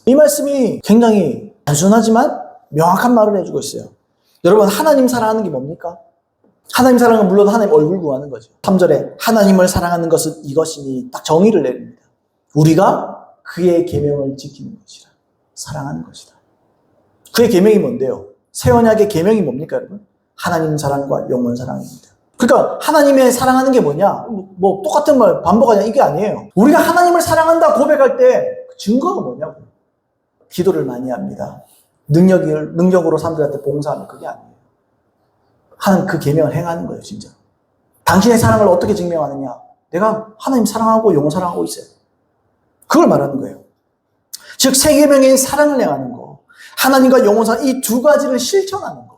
이 말씀이 굉장히 단순하지만 명확한 말을 해주고 있어요. 여러분 하나님 사랑하는 게 뭡니까? 하나님 사랑은 물론 하나님 얼굴 구하는 거죠. 3절에 하나님을 사랑하는 것은 이것이니 딱 정의를 내립니다. 우리가 그의 계명을 지키는 것이라. 사랑하는 것이다. 그의 계명이 뭔데요? 새 언약의 계명이 뭡니까 여러분? 하나님 사랑과 영혼 사랑입니다. 그러니까 하나님의 사랑하는 게 뭐냐? 똑같은 말 반복하냐 이게 아니에요. 우리가 하나님을 사랑한다 고백할 때 증거가 뭐냐고. 기도를 많이 합니다. 능력으로 사람들한테 봉사하면 그게 아니에요. 하나님 그 계명을 행하는 거예요, 진짜. 당신의 사랑을 어떻게 증명하느냐? 내가 하나님 사랑하고 영혼 사랑하고 있어요. 그걸 말하는 거예요. 즉 세 계명인 사랑을 행하는 거, 하나님과 영혼 사랑 이 두 가지를 실천하는 거.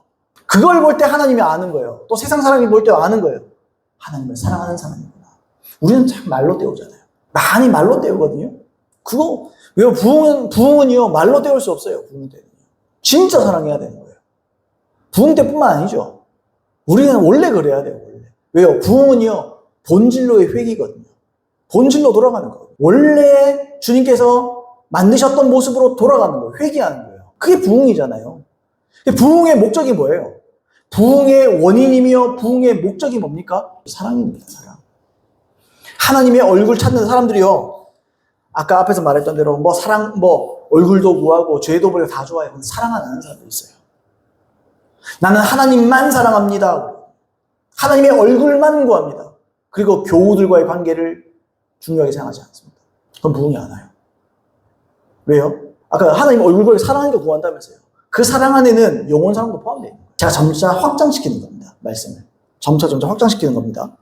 그걸 볼 때 하나님이 아는 거예요. 또 세상 사람이 볼 때 아는 거예요. 하나님을 사랑하는 사람이구나. 우리는 참 말로 때우잖아요. 많이 말로 때우거든요. 그거 왜요? 부흥은요 말로 때울 수 없어요. 부흥 때는요. 진짜 사랑해야 되는 거예요. 부흥 때뿐만 아니죠. 우리는 원래 그래야 돼요. 원래. 왜요? 부흥은요 본질로의 회귀거든요. 본질로 돌아가는 거예요. 원래 주님께서 만드셨던 모습으로 돌아가는 거예요. 회귀하는 거예요. 그게 부흥이잖아요. 부흥의 목적이 뭐예요? 부흥의 원인이며 부흥의 목적이 뭡니까? 사랑입니다. 사랑. 하나님의 얼굴 찾는 사람들이요. 아까 앞에서 말했던 대로 사랑 얼굴도 구하고 죄도 버리고 다 좋아요. 근데 사랑 안 하는 사람도 있어요. 나는 하나님만 사랑합니다. 하나님의 얼굴만 구합니다. 그리고 교우들과의 관계를 중요하게 생각하지 않습니다. 그건 부흥이 안 와요. 왜요? 아까 하나님 얼굴과 사랑하니까 구한다면서요. 그 사랑 안에는 영원 사랑도 포함되어 있는 거예요. 제가 점차 확장시키는 겁니다. 말씀을. 점차 확장시키는 겁니다.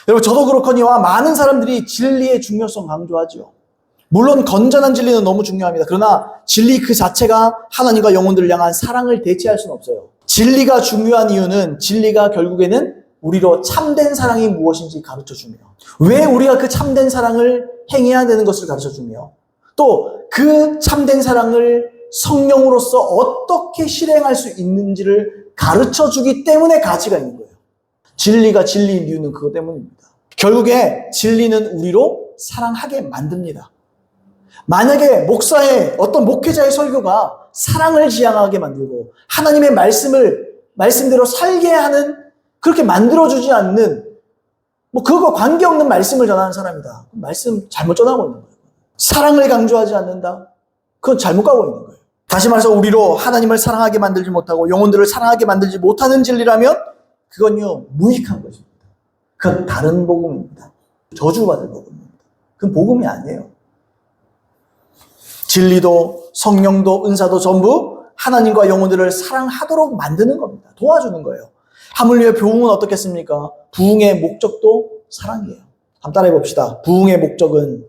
여러분, 저도 그렇거니와 많은 사람들이 진리의 중요성 강조하죠. 물론 건전한 진리는 너무 중요합니다. 그러나 진리 그 자체가 하나님과 영혼들을 향한 사랑을 대체할 수는 없어요. 진리가 중요한 이유는 진리가 결국에는 우리로 참된 사랑이 무엇인지 가르쳐주며, 왜 우리가 그 참된 사랑을 행해야 되는 것을 가르쳐주며, 또 그 참된 사랑을 성령으로서 어떻게 실행할 수 있는지를 가르쳐주기 때문에 가치가 있는 거예요. 진리가 진리인 이유는 그것 때문입니다. 결국에 진리는 우리로 사랑하게 만듭니다. 만약에 목사의 어떤 목회자의 설교가 사랑을 지향하게 만들고 하나님의 말씀대로 살게 하는, 그렇게 만들어주지 않는, 그거 관계없는 말씀을 전하는 사람이다. 말씀 잘못 전하고 있는 거예요. 사랑을 강조하지 않는다. 그건 잘못 가고 있는 거예요. 다시 말해서 우리로 하나님을 사랑하게 만들지 못하고 영혼들을 사랑하게 만들지 못하는 진리라면 그건요, 무익한 것입니다. 그건 다른 복음입니다. 저주받을 복음입니다. 그건 복음이 아니에요. 진리도 성령도 은사도 전부 하나님과 영혼들을 사랑하도록 만드는 겁니다. 도와주는 거예요. 하물며 부흥은 어떻겠습니까? 부흥의 목적도 사랑이에요. 한번 따라해 봅시다. 부흥의 목적은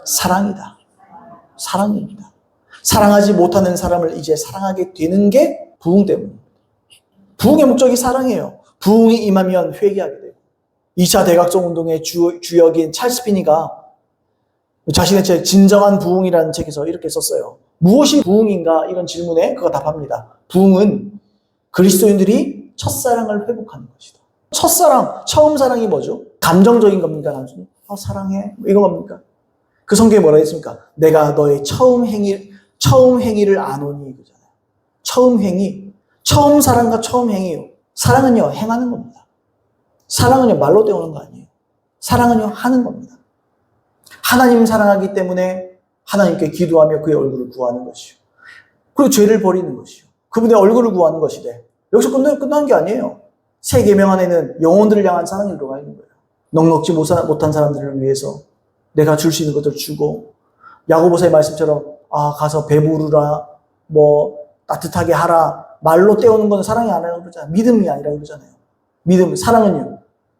사랑이다. 사랑입니다. 사랑하지 못하는 사람을 이제 사랑하게 되는 게 부흥 때문입니다. 부흥의 목적이 사랑이에요. 부흥이 임하면 회개하게 되고, 2차 대각성 운동의 주역인 찰스 피니가 자신의 책 진정한 부흥이라는 책에서 이렇게 썼어요. 무엇이 부흥인가? 이런 질문에 그가 답합니다. 부흥은 그리스도인들이 첫사랑을 회복하는 것이다. 첫사랑, 처음 사랑이 뭐죠? 감정적인 겁니까? 단순히 사랑해 이건 겁니까? 그 성경에 뭐라 했습니까? 내가 너의 처음 행위를 아노니 그러잖아요. 처음 행위, 처음 사랑과 처음 행위요. 사랑은요, 행하는 겁니다. 사랑은요, 말로 때우는 거 아니에요. 사랑은요, 하는 겁니다. 하나님 사랑하기 때문에 하나님께 기도하며 그의 얼굴을 구하는 것이요. 그리고 죄를 버리는 것이요. 그분의 얼굴을 구하는 것이래. 여기서 끝난 게 아니에요. 새 계명 안에는 영혼들을 향한 사랑이 들어가 있는 거예요. 넉넉지 못한 사람들을 위해서 내가 줄 수 있는 것들 주고, 야고보서의 말씀처럼 가서 배부르라, 따뜻하게 하라, 말로 때우는 건 사랑이 아니라고 그러잖아요. 믿음이 아니라고 그러잖아요. 사랑은요.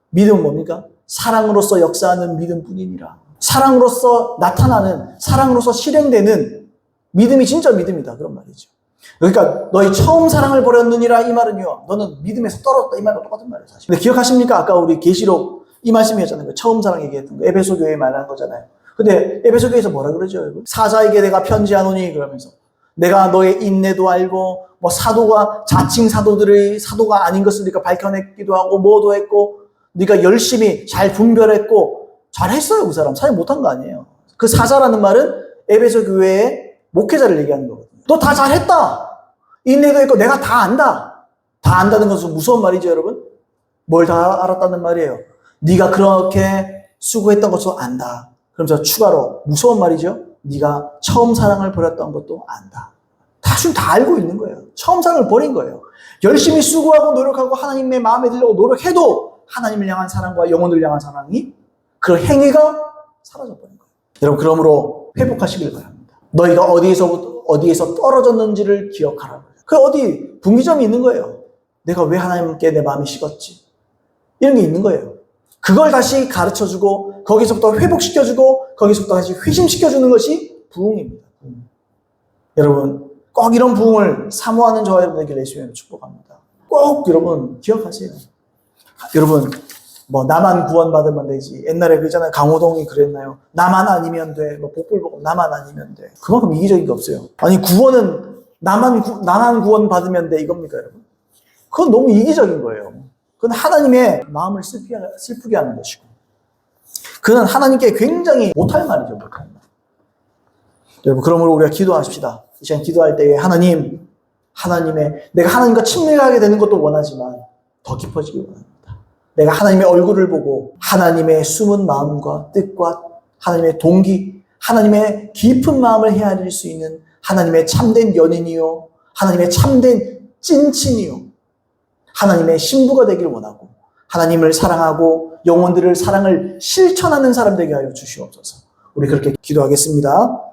믿음은 뭡니까? 사랑으로서 역사하는 믿음뿐이니라. 사랑으로서 나타나는, 사랑으로서 실행되는 믿음이 진짜 믿음이다. 그런 말이죠. 그러니까 너희 처음 사랑을 버렸느니라 이 말은요, 너는 믿음에서 떨어졌다 이 말과 똑같은 말이에요. 사실. 근데 기억하십니까? 아까 우리 계시록 이 말씀이었잖아요. 처음 사랑 얘기했던 거. 에베소 교회 말하는 거잖아요. 근데 에베소 교회에서 뭐라 그러죠? 여러분? 사자에게 내가 편지하노니 그러면서 내가 너의 인내도 알고 사도가 자칭 사도들의 사도가 아닌 것을 네가 밝혀냈기도 하고 뭐도 했고 네가 열심히 잘 분별했고 잘했어요. 그 사람 사실 못한 거 아니에요. 그 사자라는 말은 에베소 교회의 목회자를 얘기하는 거거든요. 너 다 잘했다. 인내도 했고 내가 다 안다. 다 안다는 것은 무서운 말이죠, 여러분. 뭘 다 알았다는 말이에요. 네가 그렇게 수고했던 것도 안다. 그러면서 추가로 무서운 말이죠. 네가 처음 사랑을 버렸던 것도 안다. 지금 다 알고 있는 거예요. 처음 사랑을 버린 거예요. 열심히 수고하고 노력하고 하나님의 마음에 들려고 노력해도 하나님을 향한 사랑과 영혼을 향한 사랑이 그 행위가 사라져버린 거예요. 여러분, 그러므로 회복하시길 바랍니다. 너희가 어디에서 떨어졌는지를 기억하라. 그 어디 분기점이 있는 거예요. 내가 왜 하나님께 내 마음이 식었지? 이런 게 있는 거예요. 그걸 다시 가르쳐주고 거기서부터 회복시켜주고 거기서부터 다시 회심시켜주는 것이 부흥입니다. 여러분, 꼭 이런 부흥을 사모하는 저와 여러분에게 예수님을 축복합니다. 꼭 여러분 기억하세요. 여러분, 나만 구원받으면 되지. 옛날에 그러잖아요. 강호동이 그랬나요? 나만 아니면 돼. 복불복음 나만 아니면 돼. 그만큼 이기적인 게 없어요. 아니, 구원은 나만 구원받으면 돼. 이겁니까, 여러분? 그건 너무 이기적인 거예요. 그건 하나님의 마음을 슬프게 하는 것이고, 그는 하나님께 굉장히 못할 말이죠. 못할 말. 여러분, 그러므로 우리가 기도하십시다. 이 시간 기도할 때에 내가 하나님과 친밀하게 되는 것도 원하지만 더 깊어지기 원합니다. 내가 하나님의 얼굴을 보고 하나님의 숨은 마음과 뜻과 하나님의 동기, 하나님의 깊은 마음을 헤아릴 수 있는 하나님의 참된 연인이요, 하나님의 참된 찐친이요, 하나님의 신부가 되길 원하고 하나님을 사랑하고 영혼들을 사랑을 실천하는 사람 되게 하여 주시옵소서. 우리 그렇게 기도하겠습니다.